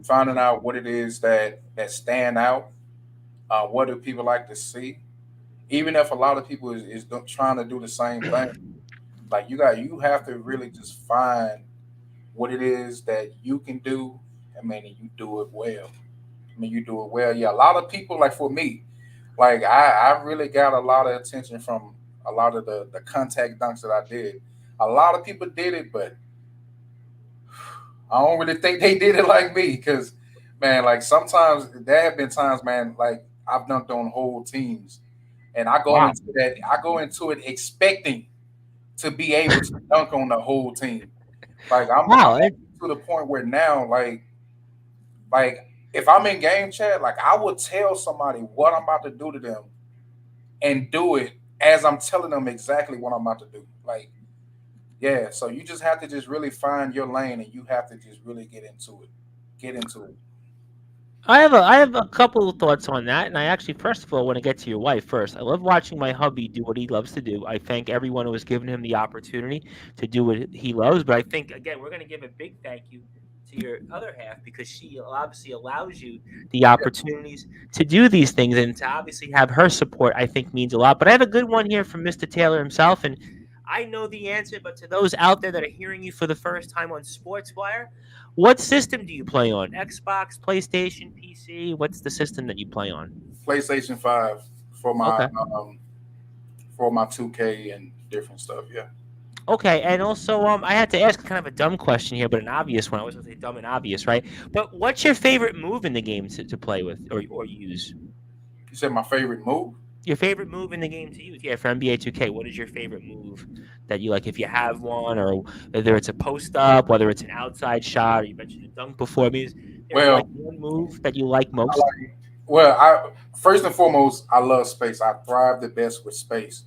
Finding out what it is that stand out. What do people like to see? Even if a lot of people is trying to do the same thing, like you have to really just find what it is that you can do. I mean, and you do it well. I mean, you do it well. Yeah, a lot of people, like for me, like I really got a lot of attention from a lot of the contact dunks that I did. A lot of people did it, but I don't really think they did it like me because, man, like sometimes there have been times, man, like I've dunked on whole teams, and Wow. I go into it expecting to be able to dunk on the whole team. Like I'm Wow. actually to the point where now, like if I'm in game chat, like I will tell somebody what I'm about to do to them and do it as I'm telling them exactly what I'm about to do. Like, yeah, so you just have to just really find your lane and you have to just really get into it. Get into it. I have a couple of thoughts on that, and I actually first of all want to get to your wife first. I love watching my hubby do what he loves to do. I thank everyone who has given him the opportunity to do what he loves, but I think again we're going to give a big thank you to your other half because she obviously allows you the Yeah, opportunities to do these things, and to obviously have her support I think means a lot. But I have a good one here from Mr. Taylor himself, and I know the answer, but to those out there that are hearing you for the first time on Sportswire, what system do you play on? Xbox, PlayStation, PC? What's the system that you play on? PlayStation 5 for my Okay. um for my 2K and different stuff. Yeah. Okay, and also, I had to ask kind of a dumb question here, but an obvious one. I was going to say dumb and obvious, right? But what's your favorite move in the game to play with or use? You said my favorite move? Your favorite move in the game to use? Yeah, for NBA 2K, what is your favorite move that you like, if you have one, or whether it's a post up, whether it's an outside shot, or you mentioned a dunk before? I mean, is there like Well, one move that you like I most? like well, I first and foremost, I love space. I thrive the best with space.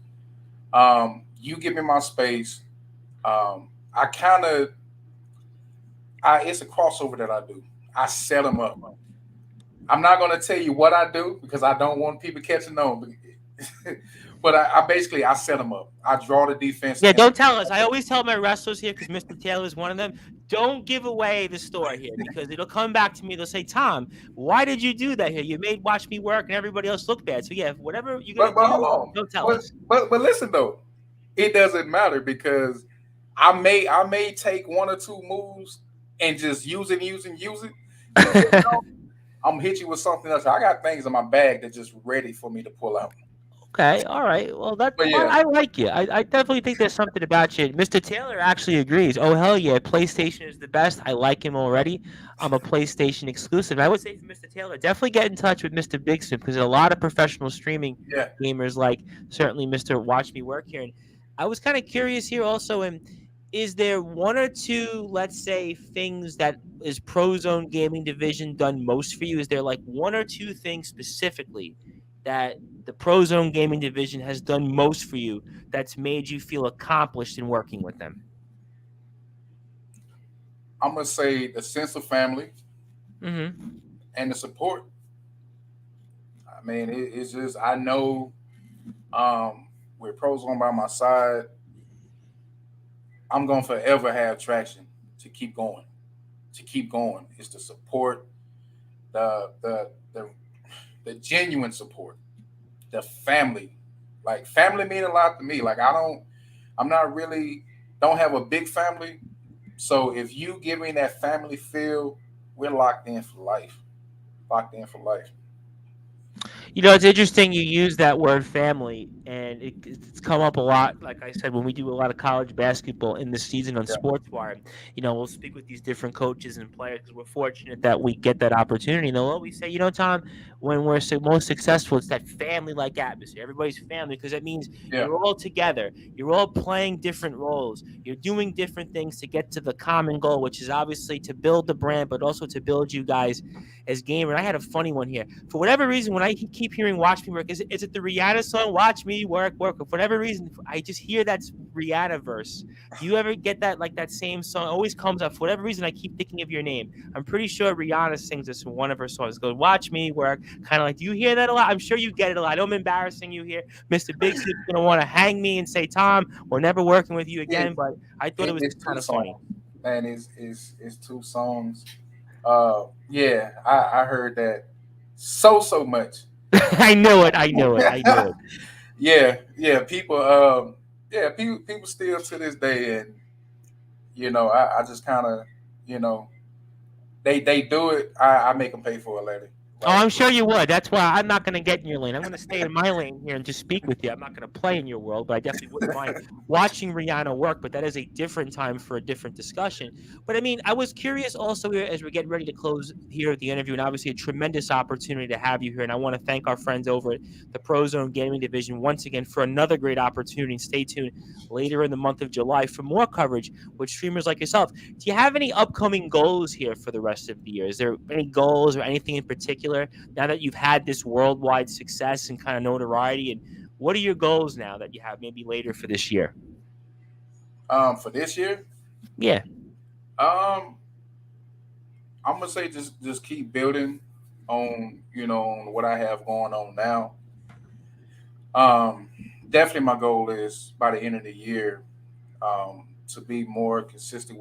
You give me my space. I kind of I it's a crossover that I do. I set them up. I'm not gonna tell you what I do because I don't want people catching on. But I basically I set them up. I draw the defense Yeah, in. don't tell us. I always tell my wrestlers here because Mr. Taylor is one of them. Don't give away the story here because it'll come back to me. They'll say, "Tom, why did you do that here? You made Watch Me Work and everybody else look bad." So yeah, whatever you're gonna But hold do, on. don't tell us. But listen though, it doesn't matter because I may take one or two moves and just use it. You know, I'm gonna hit you with something else. I got things in my bag that just ready for me to pull out. Okay, all right. Well, But yeah, I like you. I definitely think there's something about you. Mr. Taylor actually agrees. Oh hell yeah, PlayStation is the best. I like him already. I'm a PlayStation exclusive. I would say for Mr. Taylor, definitely get in touch with Mr. Bigson because a lot of professional streaming yeah. gamers like certainly Mr. Watch Me Work here. And I was kind of curious here also. And is there one or two, let's say, things that is Prozone Gaming Division done most for you? Is there like one or two things specifically that the Prozone Gaming Division has done most for you that's made you feel accomplished in working with them? I'm gonna say the sense of family Mm-hmm. and the support. I mean, it's just I know with pros on by my side, I'm gonna forever have traction to keep going, to keep going. It's the support, the the the the genuine support, the family. Like family mean a lot to me. Like I'm not really don't have a big family. So if you give me that family feel, we're locked in for life. Locked in for life. You know, it's interesting you use that word family, and it's come up a lot. Like I said, when we do a lot of college basketball in the season on Yeah, Sportswire, we'll speak with these different coaches and players because we're fortunate that we get that opportunity. And they'll always say, Tom, when we're most successful, it's that family-like atmosphere. Everybody's family because that means yeah. you're all together. You're all playing different roles. You're doing different things to get to the common goal, which is obviously to build the brand, but also to build you guys as gamers. I had a funny one here. For whatever reason, when I keep hearing "Watch Me Work," is it the Rihanna song "Watch Me Work Work"? For whatever reason, I just hear that Rihanna verse. Do you ever get that like that same song? It always comes up. For whatever reason, I keep thinking of your name. I'm pretty sure Rihanna sings this in one of her songs. It goes, "Watch me work." Kind of like, do you hear that a lot? I'm sure you get it a lot. I know I'm embarrassing you here. Mr. Big Sip's gonna want to hang me and say, "Tom, we're never working with you It, again." But I thought it was it's kind two of funny. songs. Man, it's two songs. Yeah, I heard that so much. I knew it. I knew it. I knew it. Yeah, yeah. People still to this day, and I just kind of, you know, they do it. I make them pay for it later. Oh, Like, I'm sure you would. That's why I'm not going to get in your lane. I'm going to stay in my lane here and just speak with you. I'm not going to play in your world, but I definitely wouldn't mind watching Rihanna work. But that is a different time for a different discussion. But I mean, I was curious also here as we're getting ready to close here at the interview, and obviously a tremendous opportunity to have you here. And I want to thank our friends over at the Prozone Gaming Division once again for another great opportunity. And stay tuned later in the month of July for more coverage with streamers like yourself. Do you have any upcoming goals here for the rest of the year? Is there any goals or anything in particular now that you've had this worldwide success and kind of notoriety? And what are your goals now that you have maybe later for this year? for this year, Yeah. um, I'm gonna say just keep building on on what I have going on now. Um, Definitely my goal is by the end of the year to be more consistent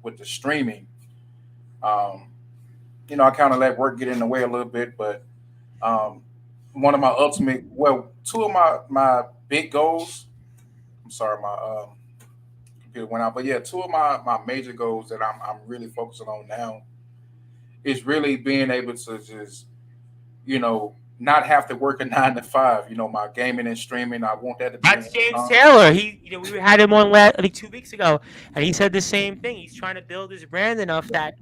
with the streaming. Um, I kind of let work get in the way a little bit, but um, one of my two of my big goals. I'm sorry, my computer went out, but yeah, two of my major goals that I'm really focusing on now is really being able to just not have to work a 9 to 5. My gaming and streaming. I want that to be That's one James time. Taylor. We had him on I think 2 weeks ago, and he said the same thing. He's trying to build his brand enough that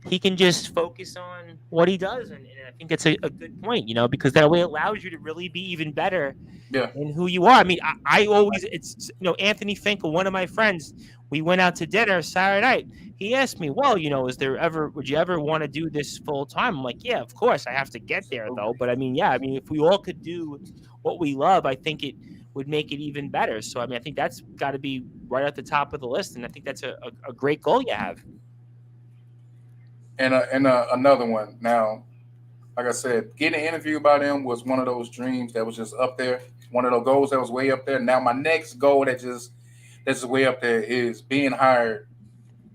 he can just focus on what he does, and I think it's a good point, because that way allows you to really be even better Yeah, and who you are. I mean, I always, it's, Anthony Finkel, one of my friends, we went out to dinner Saturday night. He asked me, well, would you ever want to do this full time? I'm like, yeah, of course. I have to get there though. But I mean, yeah, I mean, if we all could do what we love, I think it would make it even better. So, I mean, I think that's got to be right at the top of the list. And I think that's a great goal you have. and another one now. Like I said, getting an interview by them was one of those dreams that was just up there. One of those goals that was way up there. Now my next goal that's way up there is being hired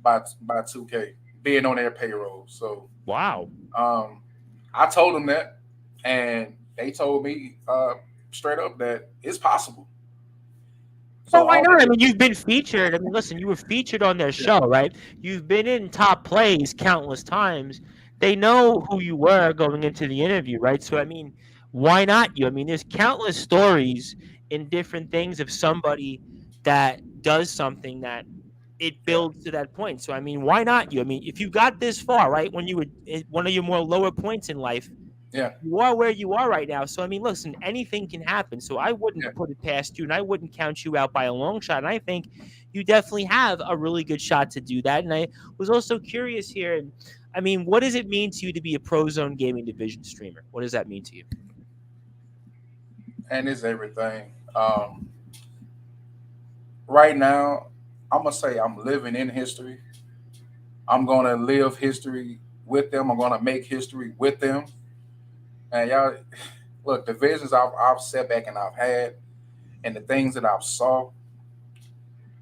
by 2K, being on their payroll. So Wow. um, I told them that, and they told me straight up that it's possible. Well, So why all not? I they, mean, you've been featured. I mean, listen, you were featured on their yeah, show, right? You've been in top plays countless times. they know who you were going into the interview, right? So I mean, why not you? I mean, there's countless stories in different things of somebody that does something that it Yeah, builds to that point. So I mean, why not you? I mean, if you got this far, right, when you were at one of your more lower points in life, yeah, you are where you are right now. So I mean, listen, anything can happen. So I wouldn't yeah. put it past you, and I wouldn't count you out by a long shot. And I think you definitely have a really good shot to do that. And I was also curious here. And I mean, what does it mean to you to be a Pro Zone Gaming Division streamer? What does that mean to you? And it's everything. Right now, I'm gonna say I'm living in history. I'm gonna live history with them. I'm gonna make history with them. And y'all, look, the visions I've set back and I've had, and the things that I've saw,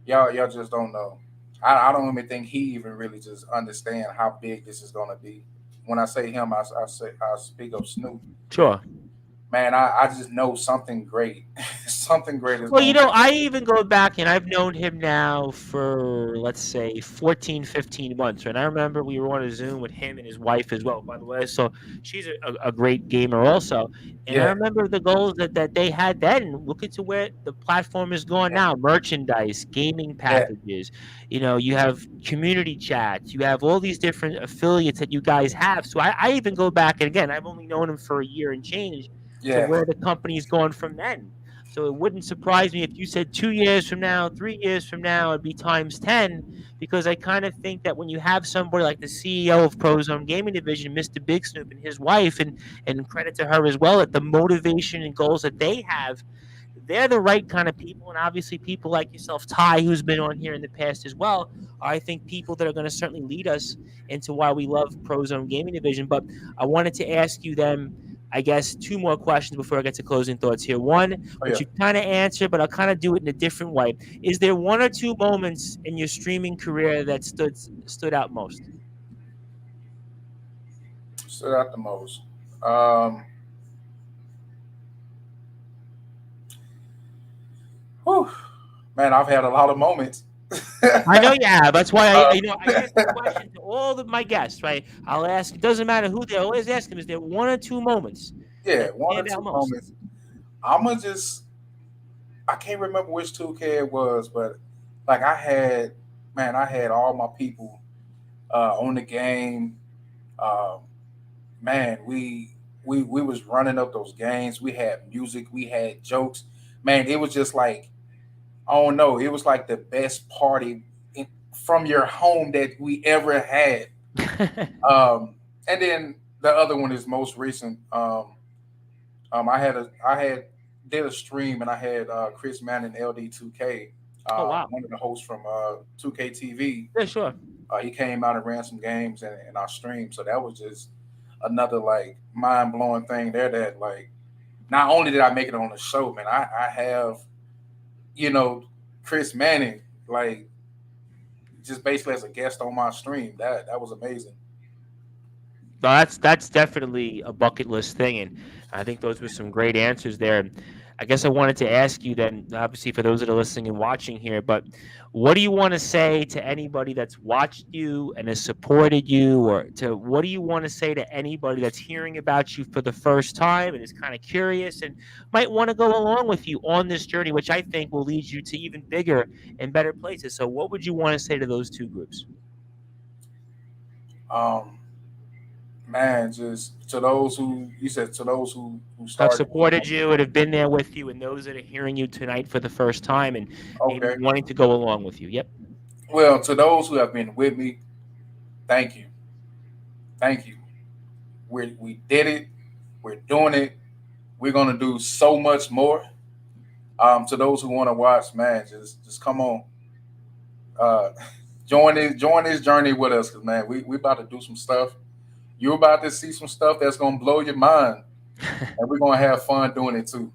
y'all just don't know. I don't even think he even really just understand how big this is gonna be. When I say him, I speak of Snoop. Sure. Man, I just know something great, something great is Well, gonna take I place. even go back and I've known him now for, let's say, 14, 15 months. And I remember we were on a Zoom with him and his wife as well, by the way. So she's a great gamer also. And I Yeah, remember the goals that they had then. And look at to where the platform is going yeah, now: merchandise, gaming yeah, packages. You have community chats, you have all these different affiliates that you guys have. So I even go back, and again, I've only known him for a year and change to yeah. where the company's gone from then. So it wouldn't surprise me if you said 2 years from now, 3 years from now, it'd be times 10, because I kind of think that when you have somebody like the CEO of Pro Zone Gaming Division, Mr. Big Snoop, and his wife, and credit to her as well, that the motivation and goals that they have, they're the right kind of people. And obviously, people like yourself, Ty, who's been on here in the past as well, are, I think, people that are going to certainly lead us into why we love Pro Zone Gaming Division. But I wanted to ask you them, I guess, two more questions before I get to closing thoughts here. One, Oh which yeah. you kind of answered, but I'll kind of do it in a different way. Is there one or two moments in your streaming career that stood out most? Stood out the most. Um, whew, man, I've had a lot of moments. I know you have. That's why uh, I ask the question to all of my guests, right? I'll ask. It doesn't matter who they always ask them. Is there one or two moments yeah, that one or stand out two most? moments. I'ma just I can't remember which 2K it was, but like I had all my people on the game. Um, man, we was running up those games. We had music, we had jokes. Man, it was just like I don't know. It was like the best party from your home that we ever had. Um, and then the other one is most recent. I had did a stream and I had Chris Manning LD2K, Oh wow. one of the hosts from 2K TV. Yeah, sure. He came out and ran some games in our stream, so that was just another like mind blowing thing there. That like not only did I make it on the show, man, I have you know Chris Manning like just basically as a guest on my stream. That was amazing. No, that's definitely a bucket list thing, and I think those were some great answers there. And I guess I wanted to ask you then, obviously for those that are listening and watching here, but what do you want to say to anybody that's watched you and has supported you, or to what do you want to say to anybody that's hearing about you for the first time and is kind of curious and might want to go along with you on this journey, which I think will lead you to even bigger and better places. So, what would you want to say to those two groups? Um, man, just to those who you said to those who Have started. supported you and have been there with you, and those that are hearing you tonight for the first time and maybe Okay. wanting to go along with you. Yep. Well, to those who have been with me, thank you, thank you. We did it. We're doing it. We're gonna do so much more. To those who want to watch, man, just come on. Uh, join this journey with us, cause man, we about to do some stuff. You're about to see some stuff that's gonna blow your mind, and we're gonna have fun doing it too.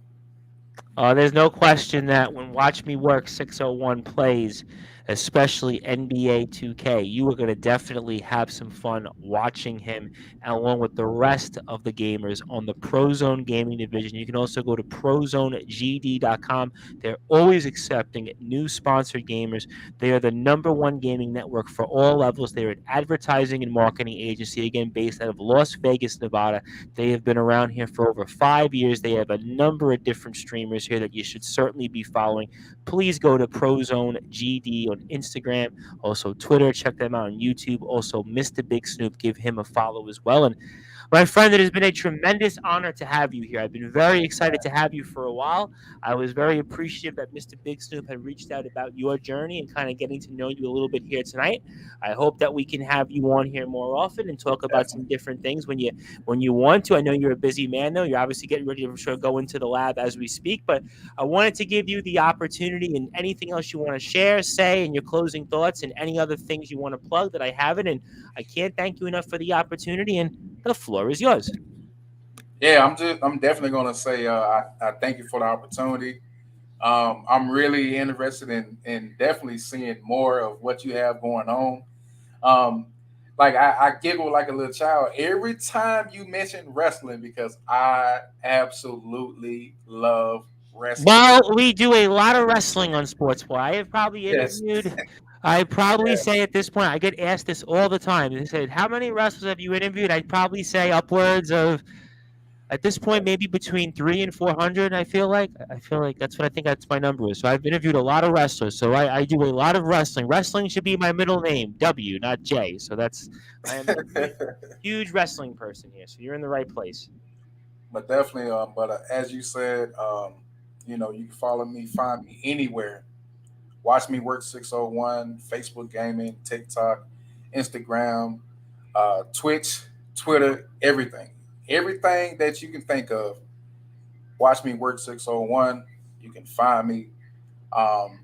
There's no question that when Watch Me Work 601 plays, especially NBA 2K. You are going to definitely have some fun watching him along with the rest of the gamers on the Prozone gaming division. You can also go to prozonegd.com. They're always accepting new sponsored gamers. They are the #1 gaming network for all levels. They're an advertising and marketing agency, again, based out of Las Vegas, Nevada. They have been around here for over 5 years. They have a number of different streamers here that you should certainly be following. Please go to Prozone GD on Instagram, also Twitter. Check them out on YouTube. Also, Mr. Big Snoop, give him a follow as well. And my friend, it has been a tremendous honor to have you here. I've been very excited to have you for a while. I was very appreciative that Mr. Big Snoop had reached out about your journey and kind of getting to know you a little bit here tonight. I hope that we can have you on here more often and talk about some Definitely. different things when you want to. I know you're a busy man, though. You're obviously getting ready to, I'm sure, go into the lab as we speak. But I wanted to give you the opportunity, and anything else you want to share, say, and your closing thoughts, and any other things you want to plug that I haven't. And I can't thank you enough for the opportunity. And the floor is yours. Yeah, I'm definitely gonna say I thank you for the opportunity. I'm really interested in definitely seeing more of what you have going on. Um, like I giggle like a little child every time you mention wrestling because I absolutely love wrestling. Well, we do a lot of wrestling on Sportswire. I have probably Yes, interviewed, I probably yeah. say at this point, I get asked this all the time. They said, how many wrestlers have you interviewed? I'd probably say upwards of, at this point, maybe between 300 and 400. I feel like that's what I think that's my number is. So I've interviewed a lot of wrestlers. So I do a lot of wrestling. Wrestling should be my middle name, W, not J. So I am a huge wrestling person here. So you're in the right place. But definitely, but as you said, you can follow me, find me anywhere. Watch me work 601, Facebook gaming, TikTok, Instagram, Twitch, Twitter, everything. Everything that you can think of. Watch me work 601. You can find me. Um,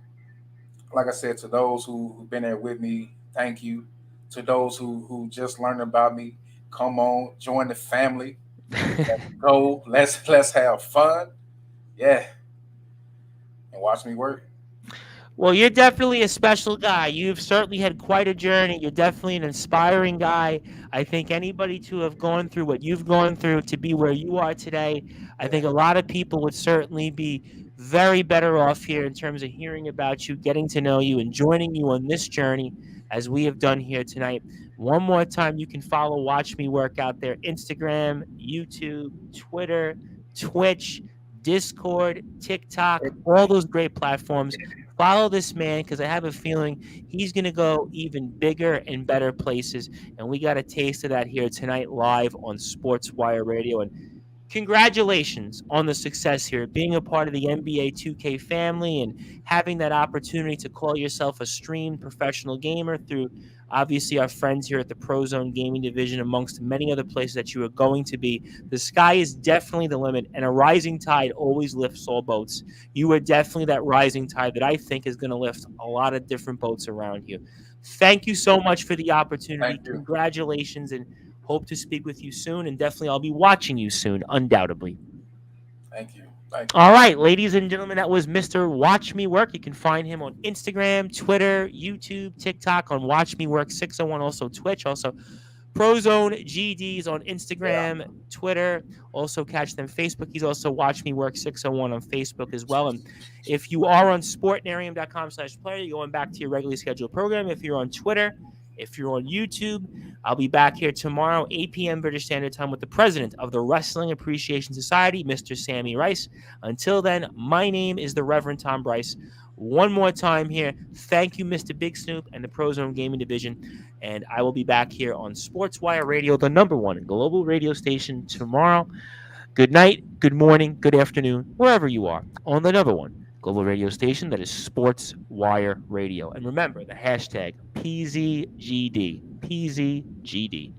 like I said, to those who've been there with me, thank you. To those who just learned about me, come on, join the family. Let's go. Let's have fun. Yeah, and watch me work. Well, you're definitely a special guy. You've certainly had quite a journey. You're definitely an inspiring guy. I think anybody to have gone through what you've gone through to be where you are today, I Yeah, think a lot of people would certainly be very better off here in terms of hearing about you, getting to know you, and joining you on this journey as we have done here tonight. One more time, you can follow Watch Me Work out there: Instagram, YouTube, Twitter, Twitch, Discord, TikTok, all those great platforms. Follow this man because I have a feeling he's going to go even bigger and better places. And we got a taste of that here tonight live on Sportswire Radio. And congratulations on the success here, being a part of the NBA 2K family and having that opportunity to call yourself a streamed professional gamer through obviously our friends here at the Prozone Gaming Division, amongst many other places that you are going to be. The sky is definitely the limit, and a rising tide always lifts all boats. You are definitely that rising tide that I think is going to lift a lot of different boats around you. Thank you so much for the thank opportunity. you, Congratulations, and hope to speak with you soon. And definitely, I'll be watching you soon, undoubtedly. thank you, thank you. All right, ladies and gentlemen, that was Mr. Watch Me Work. You can find him on Instagram, Twitter, YouTube, TikTok on WatchMeWork601, also Twitch, also Prozone GDs on Yeah, Instagram, Twitter. Also catch them Facebook. He's also Watch Me Work 601 on Facebook as well. And if you are on sportnarium.com/player, you're going back to your regularly scheduled program. If you're on Twitter, if you're on YouTube, I'll be back here tomorrow, 8 p.m. British Standard Time, with the president of the Wrestling Appreciation Society, Mr. Sammy Rice. Until then, my name is the Reverend Tom Bryce. One more time here, thank you, Mr. Big Snoop and the Prozone Gaming Division. And I will be back here on Sportswire Radio, the #1 global radio station, tomorrow. Good night, good morning, good afternoon, wherever you are, on the #1 global radio station that is Sportswire Radio. And remember the hashtag PZGD, PZGD.